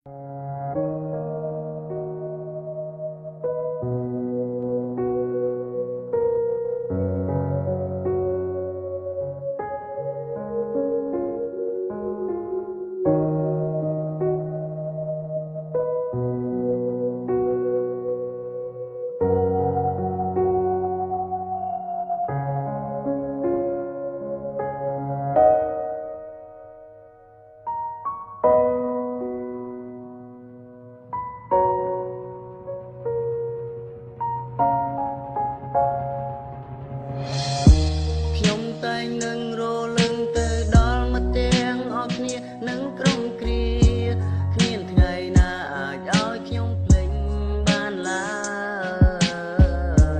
ខ្ញុំតែងនឹងរលឹងទៅដល់មកទាំងអស់គ្នានឹងក្រុមគ្រាគ្មានថ្ងៃណាអាចឲ្យខ្ញុំភ្លេចបានឡើយ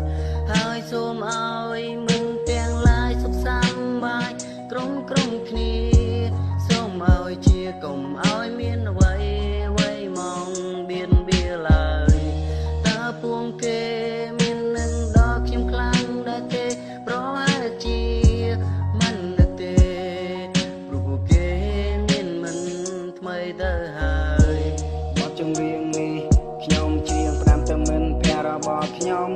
ហើយសូមឲ្យមិនទាំងឡាយសុខសប្បាយក្រុមគ្នាសូមឲ្យជាកុំឲ្យមានអ្វីមកបៀនបៀនឡើយតើពួកគេមាននឹងដល់ខ្ញុំខ្លាំងដែរទេប្រហែលជាមិនដែរទេព្រោះពួកគេមានមិនថ្មីទៅហើយបទចម្រៀងនេះខ្ញុំច្រៀងផ្ដាំទៅមិនភ័ក្ររបស់ខ្ញុំ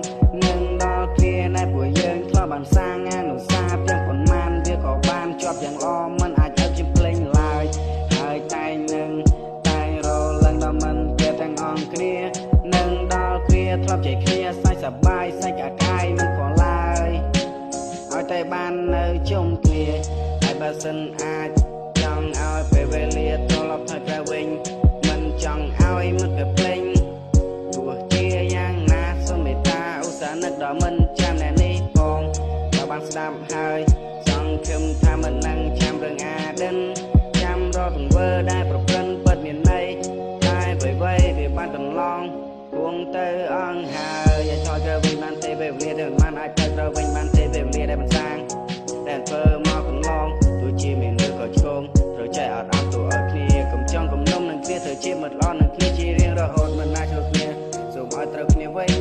នឹងដល់គ្នាណែពួកយើងធ្លាប់បានសាងអនុស្សាវរីយ៍ទាំងប៉ុន្មានវាក៏បានជាប់យ៉ាងល្អមិនអាចឲ្យជាភ្លេងឡើយហើយតែរលឹងដល់មិនគេទាំងអង្គគ្នានឹងដល់គ្នាធ្លាប់ជ័យគ្នាសាច់សប្បាយសាច់កាកាយមិនក៏ឡើយឲ្យតែបាននៅជុំគ្នាហើយបើសិនអាចចង់ឲ្យពេលវេលាត្រឡប់ទៅក្រោយវិញមិនចង់ឲ្យមិត្តភ្លេចទោះជាយ៉ាងណាសូមមេត្តាឧស្សាហ៍នឹកដល់មិនចាំអ្នកនេះផងបើបានស្ដាប់ហើយសង្ឃឹមថាមិននឹងចាំរឿងអាដិនចាំរកទង្វើដែលប្រព្រឹត្តពិតមានន័យតែអ្វីវាបានកន្លងគួងទៅអង្ហើយឲ្យថយទៅវិញបានទេពេលវេលាដែលមិនអាចទៅត្រូវវិញបានទេពេលវេលាដែលបានសាងតែធ្វើមកកន្លងទោះជាមានលើក៏ឆ្កងត្រូវចេះអត់អន់ទូឲ្យគ្នាកុំចង់កុំនុំនឹងគ្នាត្រូវជាមិត្តល្អនឹងគ្នាជារៀងរហូតមិនអាចរកគ្នាសូមឲ្យត្រូវគ្នាវិញ